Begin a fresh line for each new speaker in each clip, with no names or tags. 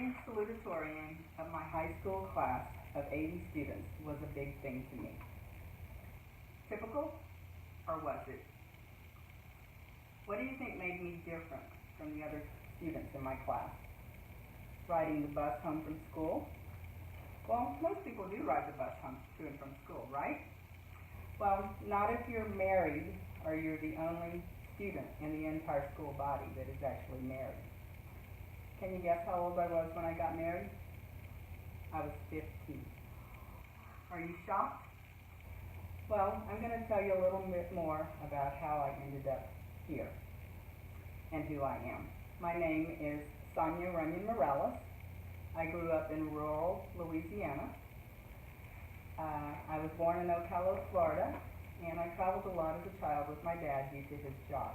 being salutatorian of my high school class of 80 students was a big thing to me. Typical, or was it? What do you think made me different from the other students in my class? Riding the bus home from school? Well, most people do ride the bus home to and from school, right? Well, not if you're married or you're the only student in the entire school body that is actually married. Can you guess how old I was when I got married? I was 15. Are you shocked? Well, I'm going to tell you a little bit more about how I ended up here and who I am. My name is Sonia Runyon Morales. I grew up in rural Louisiana. I was born in Ocala, Florida, and I traveled a lot as a child with my dad due to his job.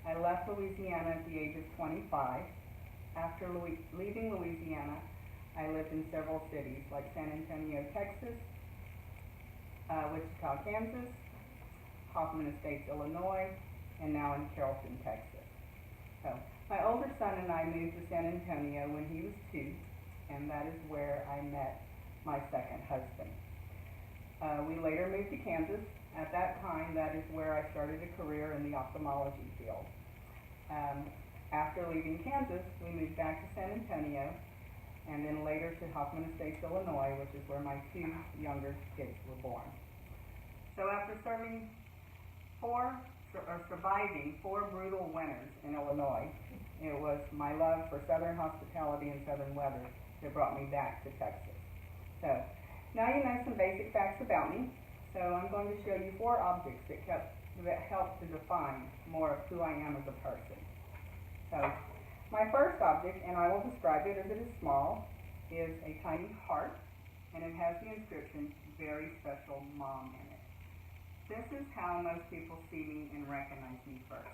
I left Louisiana at the age of 25. After leaving Louisiana, I lived in several cities like San Antonio, Texas, Wichita, Kansas, Hoffman Estates, Illinois, and now in Carrollton, Texas. So, my older son and I moved to San Antonio when he was 2, and that is where I met my second husband. We later moved to Kansas. At that time, that is where I started a career in the ophthalmology field. After leaving Kansas, we moved back to San Antonio, and then later to Hoffman Estates, Illinois, which is where my 2 younger kids were born. So after surviving 4 brutal winters in Illinois, it was my love for Southern hospitality and Southern weather that brought me back to Texas. So now you know some basic facts about me. So I'm going to show you 4 objects that help to define more of who I am as a person. So my first object, and I will describe it as it is small, is a tiny heart, and it has the inscription, "Very Special Mom" in it. This is how most people see me and recognize me first.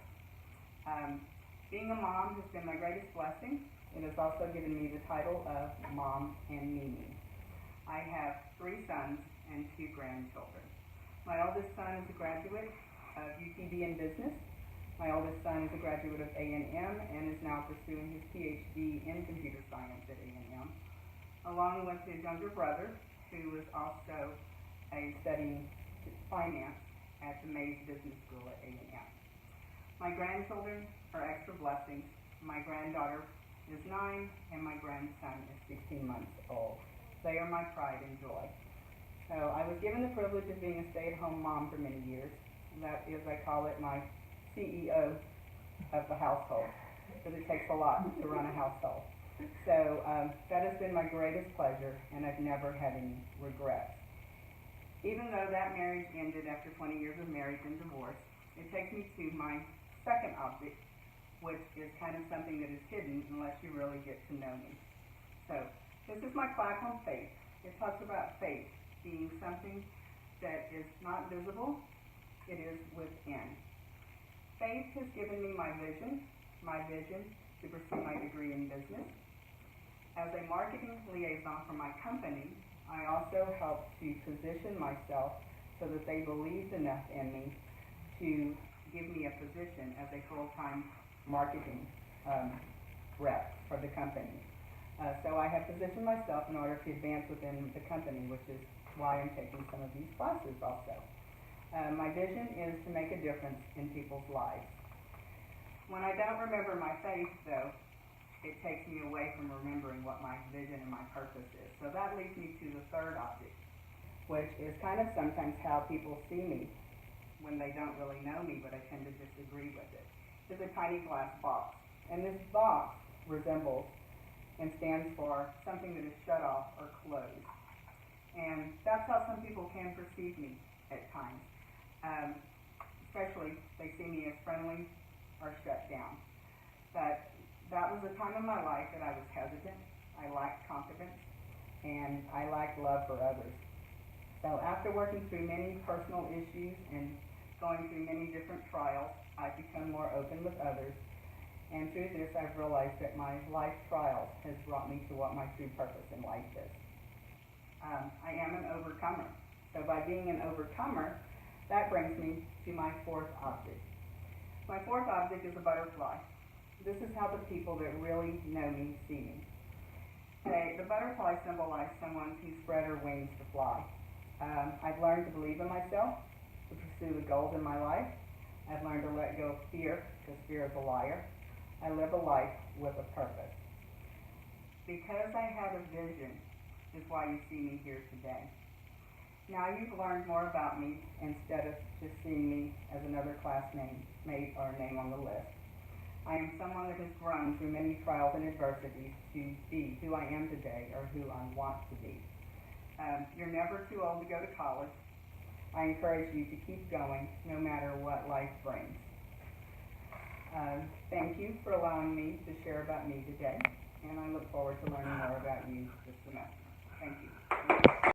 Being a mom has been my greatest blessing. It has also given me the title of Mom and Mimi. I have 3 sons and 2 grandchildren. My oldest son is a graduate of UTB in business. My oldest son is a graduate of A&M and is now pursuing his PhD in computer science at A&M, along with his younger brother, who is also studying finance at the Mays Business School at A&M. My grandchildren are extra blessings. My granddaughter is 9, and my grandson is 16 months old. They are my pride and joy. So I was given the privilege of being a stay-at-home mom for many years. That is, I call it my CEO of the household, because it takes a lot to run a household. So that has been my greatest pleasure, and I've never had any regrets. Even though that marriage ended after 20 years of marriage and divorce, it takes me to my second object, which is kind of something that is hidden unless you really get to know me. So this is my plaque on faith. It talks about faith being something that is not visible, it is within. Faith has given me my vision to pursue my degree in business. As a marketing liaison for my company, I also help to position myself so that they believed enough in me to give me a position as a full-time marketing rep for the company. So I have positioned myself in order to advance within the company, which is why I'm taking some of these classes also. My vision is to make a difference in people's lives. When I don't remember my faith, though, it takes me away from remembering what my vision and my purpose is. So that leads me to the third object, which is kind of sometimes how people see me when they don't really know me, but I tend to disagree with it. It's a tiny glass box. And this box resembles and stands for something that is shut off or closed. And that's how some people can perceive me at times. Especially if they see me as friendly or shut down. But that was a time in my life that I was hesitant, I lacked confidence, and I lacked love for others. So after working through many personal issues and going through many different trials, I've become more open with others. And through this, I've realized that my life trials has brought me to what my true purpose in life is. I am an overcomer. So by being an overcomer, that brings me to my fourth object. My fourth object is a butterfly. This is how the people that really know me see me. The butterfly symbolizes someone who spread her wings to fly. I've learned to believe in myself, to pursue the goals in my life. I've learned to let go of fear, because fear is a liar. I live a life with a purpose. Because I had a vision is why you see me here today. Now you've learned more about me instead of just seeing me as another classmate or name on the list. I am someone that has grown through many trials and adversities to be who I am today or who I want to be. You're never too old to go to college. I encourage you to keep going no matter what life brings. Thank you for allowing me to share about me today, and I look forward to learning more about you this semester. Thank you.